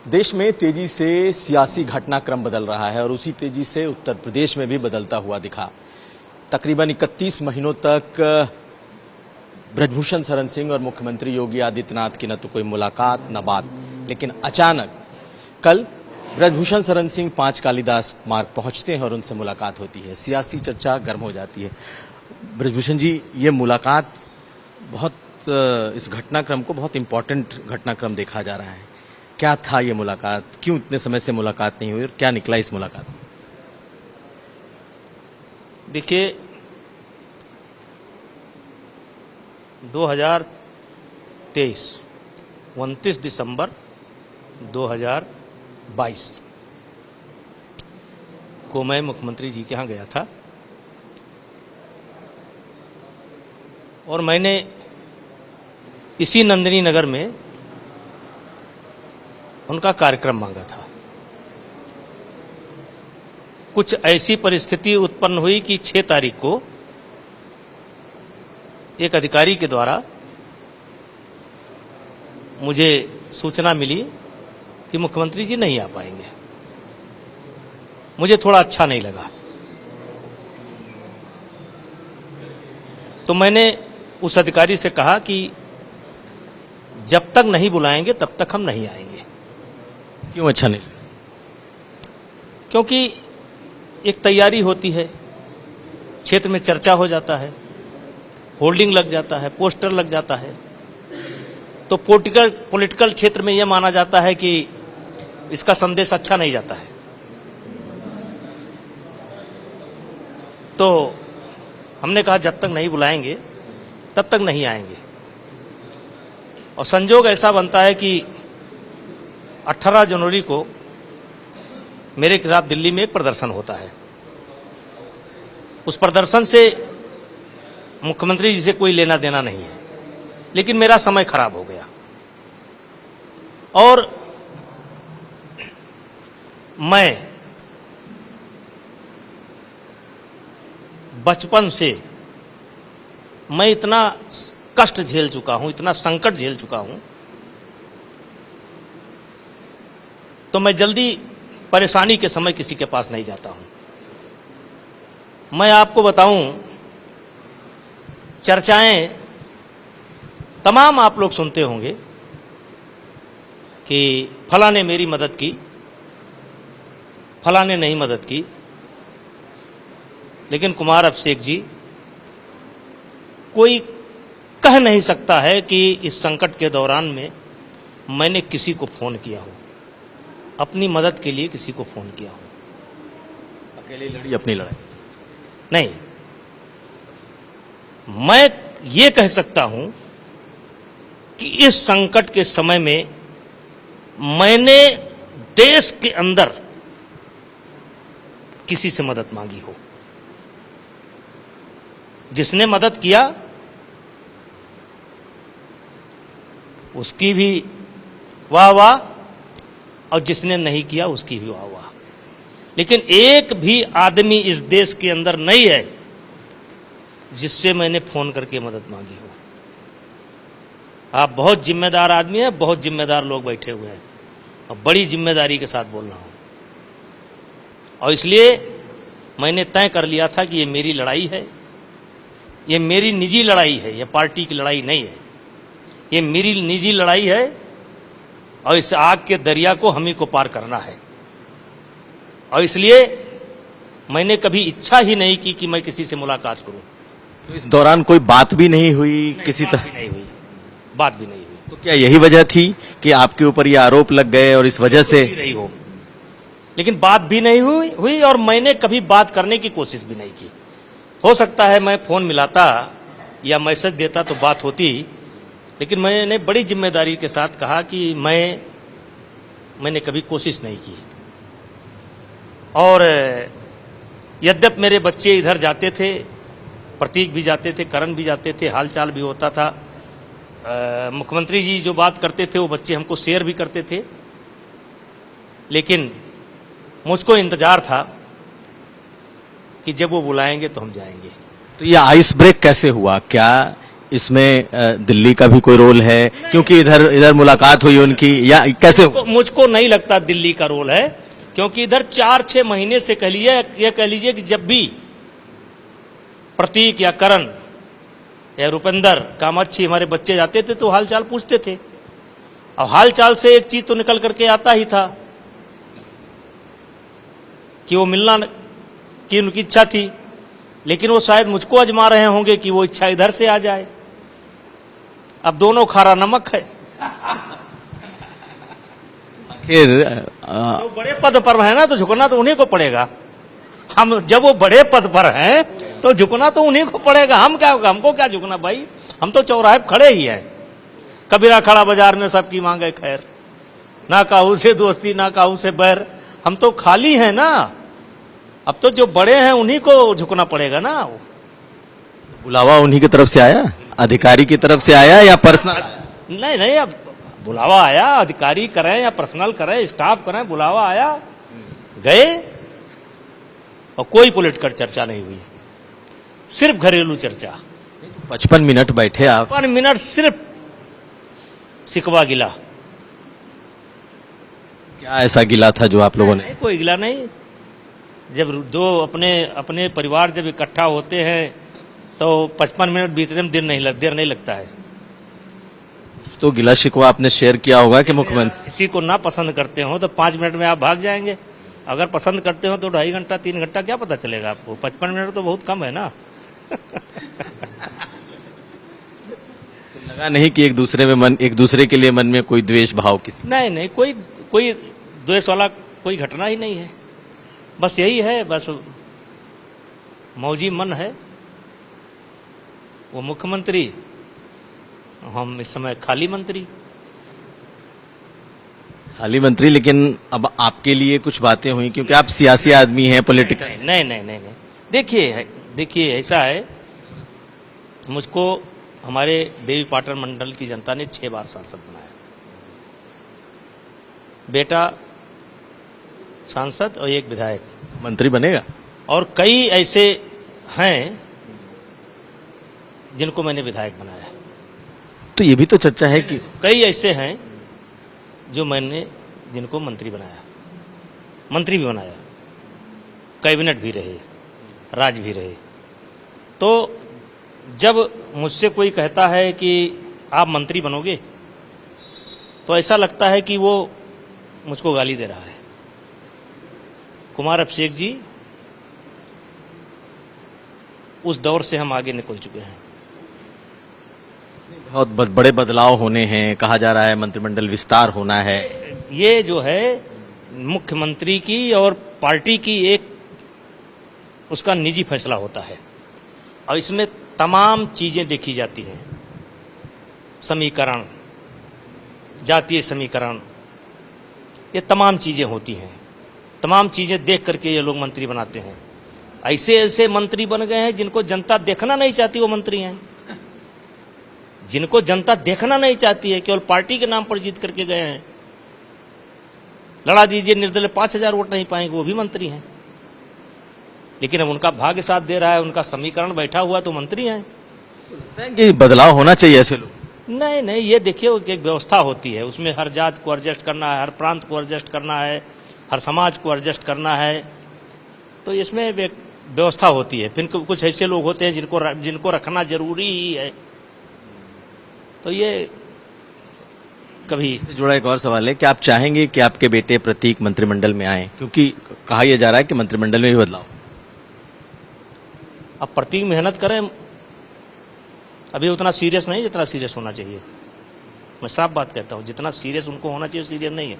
देश में तेजी से सियासी घटनाक्रम बदल रहा है और उसी तेजी से उत्तर प्रदेश में भी बदलता हुआ दिखा। तकरीबन 31 महीनों तक ब्रजभूषण शरण सिंह और मुख्यमंत्री योगी आदित्यनाथ की न तो कोई मुलाकात न बात, लेकिन अचानक कल ब्रजभूषण शरण सिंह 5 कालिदास मार्ग पहुंचते हैं और उनसे मुलाकात होती है। सियासी चर्चा गर्म हो जाती है। ब्रजभूषण जी, ये मुलाकात इस घटनाक्रम को बहुत इंपॉर्टेंट घटनाक्रम देखा जा रहा है। क्या था ये मुलाकात, क्यों इतने समय से मुलाकात नहीं हुई और क्या निकला इस मुलाकात में? देखिए, 2023 29 दिसंबर 2022 को मैं मुख्यमंत्री जी के यहाँ गया था और मैंने इसी नंदिनी नगर में उनका कार्यक्रम मांगा था। कुछ ऐसी परिस्थिति उत्पन्न हुई कि 6 तारीख को एक अधिकारी के द्वारा मुझे सूचना मिली कि मुख्यमंत्री जी नहीं आ पाएंगे। मुझे थोड़ा अच्छा नहीं लगा, तो मैंने उस अधिकारी से कहा कि जब तक नहीं बुलाएंगे तब तक हम नहीं आएंगे। क्यों अच्छा नहीं? क्योंकि एक तैयारी होती है, क्षेत्र में चर्चा हो जाता है, होल्डिंग लग जाता है, पोस्टर लग जाता है, तो पॉलिटिकल क्षेत्र में यह माना जाता है कि इसका संदेश अच्छा नहीं जाता है। तो हमने कहा जब तक नहीं बुलाएंगे तब तक नहीं आएंगे। और संजोग ऐसा बनता है कि 18 जनवरी को मेरे खिलाफ दिल्ली में एक प्रदर्शन होता है। उस प्रदर्शन से मुख्यमंत्री जी से कोई लेना देना नहीं है, लेकिन मेरा समय खराब हो गया और मैं बचपन से मैं इतना कष्ट झेल चुका हूं, इतना संकट झेल चुका हूं, तो मैं जल्दी परेशानी के समय किसी के पास नहीं जाता हूं। मैं आपको बताऊं, चर्चाएं तमाम आप लोग सुनते होंगे कि फला ने मेरी मदद की, फला ने नहीं मदद की, लेकिन कुमार अभिषेक जी, कोई कह नहीं सकता है कि इस संकट के दौरान में मैंने किसी को फोन किया हो, अपनी मदद के लिए किसी को फोन किया हो। अकेली लड़ी अपनी लड़ाई नहीं, मैं ये कह सकता हूं कि इस संकट के समय में मैंने देश के अंदर किसी से मदद मांगी हो। जिसने मदद किया उसकी भी वाह वाह, और जिसने नहीं किया उसकी भी वाह वाह। लेकिन एक भी आदमी इस देश के अंदर नहीं है जिससे मैंने फोन करके मदद मांगी हो। आप बहुत जिम्मेदार आदमी हैं, बहुत जिम्मेदार लोग बैठे हुए हैं और बड़ी जिम्मेदारी के साथ बोल रहा हूं। और इसलिए मैंने तय कर लिया था कि ये मेरी लड़ाई है, ये मेरी निजी लड़ाई है, ये पार्टी की लड़ाई नहीं है, ये मेरी निजी लड़ाई है और इस आग के दरिया को हम ही को पार करना है। और इसलिए मैंने कभी इच्छा ही नहीं की कि मैं किसी से मुलाकात करूं। तो इस दौरान कोई बात भी नहीं हुई? किसी तरह नहीं हुई, बात भी नहीं हुई। तो क्या यही वजह थी कि आपके ऊपर ये आरोप लग गए और इस वजह से रही हो? लेकिन बात भी नहीं हुई और मैंने कभी बात करने की कोशिश भी नहीं की। हो सकता है मैं फोन मिलाता या मैसेज देता तो बात होती, लेकिन मैंने बड़ी जिम्मेदारी के साथ कहा कि मैंने कभी कोशिश नहीं की। और यद्यप मेरे बच्चे इधर जाते थे, प्रतीक भी जाते थे, करण भी जाते थे, हालचाल भी होता था, मुख्यमंत्री जी जो बात करते थे वो बच्चे हमको शेयर भी करते थे, लेकिन मुझको इंतजार था कि जब वो बुलाएंगे तो हम जाएंगे। तो ये आइस ब्रेक कैसे हुआ? क्या इसमें दिल्ली का भी कोई रोल है, क्योंकि इधर मुलाकात हुई उनकी, या कैसे? मुझको नहीं लगता दिल्ली का रोल है, क्योंकि इधर 4-6 महीने से कह लीजिए कि जब भी प्रतीक या करण या रुपेंद्र कामाक्षी हमारे बच्चे जाते थे तो हालचाल पूछते थे। अब हालचाल से एक चीज तो निकल करके आता ही था कि वो मिलना की उनकी इच्छा थी, लेकिन वो शायद मुझको आजमा रहे होंगे कि वो इच्छा इधर से आ जाए। अब दोनों खारा नमक है। आखिर जो बड़े पद पर है ना, तो झुकना तो उन्हीं को पड़ेगा। हम जब वो बड़े पद पर हैं तो झुकना तो उन्हीं को पड़ेगा। हमको क्या झुकना भाई, हम तो चौराहे पे खड़े ही हैं। कबीरा खड़ा बाजार में सबकी मांगे खैर, ना काहू से दोस्ती ना काहू से बैर। हम तो खाली हैं ना, अब तो जो बड़े हैं उन्हीं को झुकना पड़ेगा ना। बुलावा उन्हीं की तरफ से आया, अधिकारी की तरफ से आया या पर्सनल? नहीं, अब बुलावा आया, अधिकारी करें या पर्सनल करें, स्टाफ करें, बुलावा आया, गए और कोई पॉलिटिकल चर्चा नहीं हुई, सिर्फ घरेलू चर्चा। 55 मिनट बैठे आप? 55 मिनट सिर्फ शिकवा गिला। क्या ऐसा गिला था जो आप लोगों ने? कोई गिला नहीं। जब दो अपने परिवार जब इकट्ठा होते हैं तो 55 मिनट बीतने में देर नहीं लगता है। तो गिला शिकवा आपने शेयर किया होगा कि मुख्यमंत्री किसी को ना पसंद करते हो तो 5 मिनट में आप भाग जाएंगे, अगर पसंद करते हो तो 2.5 घंटा 3 घंटा क्या पता चलेगा आपको। 55 मिनट तो बहुत कम है ना। लगा नहीं कि एक दूसरे के लिए मन में कोई द्वेष भाव किसी? नहीं, कोई द्वेष वाला कोई घटना ही नहीं है। बस यही है, बस मौजी मन है। वो मुख्यमंत्री, हम इस समय खाली मंत्री। लेकिन अब आपके लिए कुछ बातें हुई, क्योंकि आप सियासी आदमी हैं, पॉलिटिकल। नहीं। देखिए ऐसा है, मुझको हमारे देवी पाटन मंडल की जनता ने 6 बार सांसद बनाया। बेटा सांसद और एक विधायक। मंत्री बनेगा? और कई ऐसे हैं जिनको मैंने विधायक बनाया। तो ये भी तो चर्चा है कि कई ऐसे हैं जिनको मंत्री बनाया, मंत्री भी बनाया, कैबिनेट भी रहे, राज भी रहे। तो जब मुझसे कोई कहता है कि आप मंत्री बनोगे, तो ऐसा लगता है कि वो मुझको गाली दे रहा है। कुमार अभिषेक जी, उस दौर से हम आगे निकल चुके हैं। बहुत बड़े बदलाव होने हैं, कहा जा रहा है मंत्रिमंडल विस्तार होना है। ये जो है मुख्यमंत्री की और पार्टी की एक उसका निजी फैसला होता है, और इसमें तमाम चीजें देखी जाती हैं। समीकरण, जातीय समीकरण, ये तमाम चीजें होती हैं। तमाम चीजें देख करके ये लोग मंत्री बनाते हैं। ऐसे मंत्री बन गए हैं जिनको जनता देखना नहीं चाहती, वो मंत्री हैं। जिनको जनता देखना नहीं चाहती है, केवल पार्टी के नाम पर जीत करके गए हैं। लड़ा दीजिए, निर्दलीय 5000 वोट नहीं पाएंगे, वो भी मंत्री हैं। लेकिन अब उनका भाग्य साथ दे रहा है, उनका समीकरण बैठा हुआ, तो मंत्री हैं। कि बदलाव होना चाहिए ऐसे लोग? नहीं, ये देखिए एक व्यवस्था होती है, उसमें हर जात को एडजस्ट करना है, हर प्रांत को एडजस्ट करना है, हर समाज को एडजस्ट करना है। तो इसमें एक व्यवस्था होती है। फिर कुछ ऐसे लोग होते हैं जिनको रखना जरूरी ही है। तो ये कभी जुड़ा एक और सवाल है कि आप चाहेंगे कि आपके बेटे प्रतीक मंत्रिमंडल में आए, क्योंकि कहा यह जा रहा है कि मंत्रिमंडल में भी बदलाव। अब प्रतीक मेहनत करें, अभी उतना सीरियस नहीं जितना सीरियस होना चाहिए। मैं साफ बात कहता हूं, जितना सीरियस उनको होना चाहिए सीरियस नहीं है।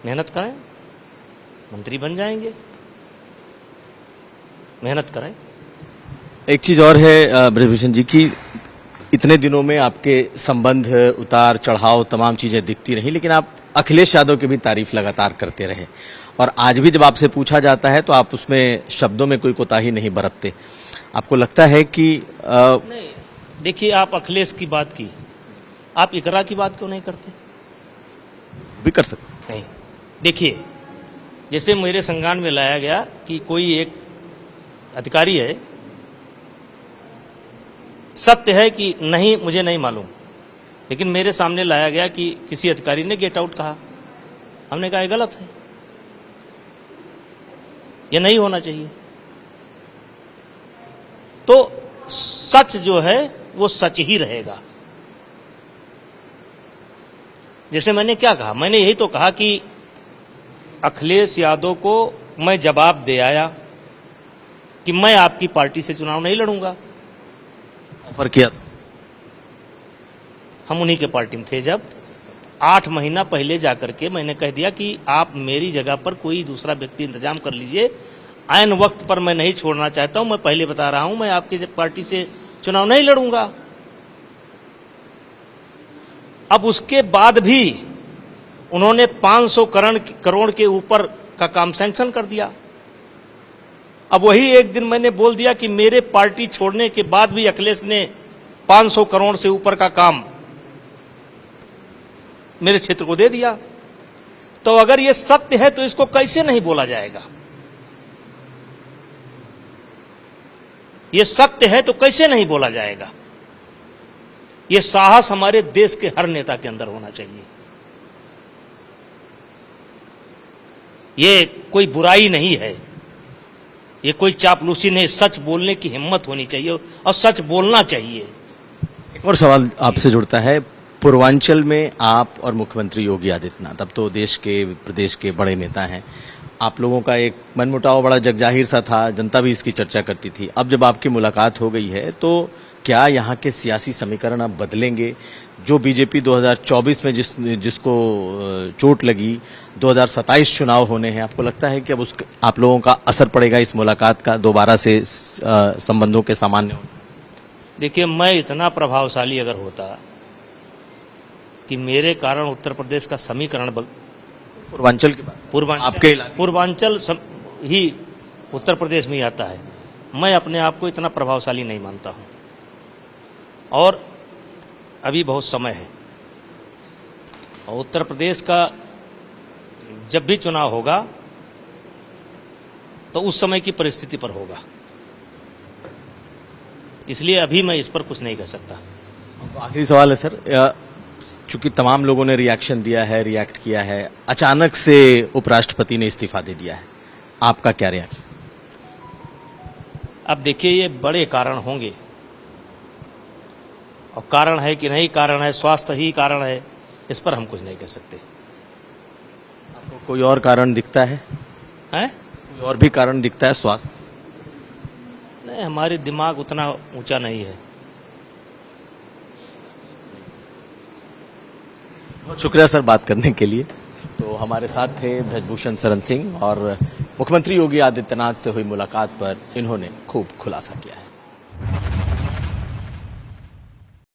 मेहनत करें, मंत्री बन जाएंगे। मेहनत करें। एक चीज और है ब्रजभूषण जी की, इतने दिनों में आपके संबंध, उतार चढ़ाव, तमाम चीजें दिखती रही, लेकिन आप अखिलेश यादव की भी तारीफ लगातार करते रहे, और आज भी जब आपसे पूछा जाता है तो आप उसमें शब्दों में कोई कोताही नहीं बरतते। आपको लगता है कि नहीं, देखिए, आप अखिलेश की बात की, आप इकरा की बात क्यों नहीं करते? भी कर सकते नहीं। देखिए, जैसे मेरे संज्ञान में लाया गया कि कोई एक अधिकारी है सत्य है कि नहीं मुझे नहीं मालूम, लेकिन मेरे सामने लाया गया कि किसी अधिकारी ने गेट आउट कहा। हमने कहा ये गलत है, ये नहीं होना चाहिए। तो सच जो है वो सच ही रहेगा। जैसे मैंने क्या कहा, मैंने यही तो कहा कि अखिलेश यादव को मैं जवाब दे आया कि मैं आपकी पार्टी से चुनाव नहीं लड़ूंगा। ऑफर किया था। हम उन्हीं के पार्टी में थे जब 8 महीना पहले जाकर के मैंने कह दिया कि आप मेरी जगह पर कोई दूसरा व्यक्ति इंतजाम कर लीजिए, ऐन वक्त पर मैं नहीं छोड़ना चाहता हूं। मैं पहले बता रहा हूं, मैं आपकी पार्टी से चुनाव नहीं लड़ूंगा। अब उसके बाद भी उन्होंने 500 करोड़ के ऊपर का काम सैंक्शन कर दिया। अब वही एक दिन मैंने बोल दिया कि मेरे पार्टी छोड़ने के बाद भी अखिलेश ने 500 करोड़ से ऊपर का काम मेरे क्षेत्र को दे दिया। तो अगर ये सत्य है तो इसको कैसे नहीं बोला जाएगा? ये सत्य है तो कैसे नहीं बोला जाएगा? ये साहस हमारे देश के हर नेता के अंदर होना चाहिए। ये कोई बुराई नहीं है, ये कोई चापलूसी नहीं, सच बोलने की हिम्मत होनी चाहिए और सच बोलना चाहिए। एक और सवाल आपसे जुड़ता है, पूर्वांचल में आप और मुख्यमंत्री योगी आदित्यनाथ, अब तो देश के प्रदेश के बड़े नेता हैं, आप लोगों का एक मनमुटाव बड़ा जगजाहिर सा था, जनता भी इसकी चर्चा करती थी। अब जब आपकी मुलाकात हो गई है तो क्या यहाँ के सियासी समीकरण अब बदलेंगे? जो बीजेपी 2024 में जिसको चोट लगी, 2027 चुनाव होने हैं, आपको लगता है कि अब आप लोगों का असर पड़ेगा इस मुलाकात का दोबारा से संबंधों के सामान्य होने? देखिए, मैं इतना प्रभावशाली अगर होता कि मेरे कारण उत्तर प्रदेश का समीकरण पूर्वांचल की बात, आपके पूर्वांचल ही उत्तर प्रदेश में ही आता है, मैं अपने आप को इतना प्रभावशाली नहीं मानता हूं। और अभी बहुत समय है, और उत्तर प्रदेश का जब भी चुनाव होगा तो उस समय की परिस्थिति पर होगा, इसलिए अभी मैं इस पर कुछ नहीं कह सकता। आखिरी सवाल है सर, चूंकि तमाम लोगों ने रिएक्शन दिया है, रिएक्ट किया है, अचानक से उपराष्ट्रपति ने इस्तीफा दे दिया है, आपका क्या रिएक्शन? अब देखिए, ये बड़े कारण होंगे, और कारण है कि नहीं कारण है, स्वास्थ्य ही कारण है, इस पर हम कुछ नहीं कह सकते। आपको कोई और कारण दिखता है? कोई और भी कारण दिखता है स्वास्थ्य? नहीं, हमारे दिमाग उतना ऊंचा नहीं है। बहुत शुक्रिया सर बात करने के लिए। तो हमारे साथ थे ब्रजभूषण शरण सिंह, और मुख्यमंत्री योगी आदित्यनाथ से हुई मुलाकात पर इन्होंने खूब खुलासा किया है।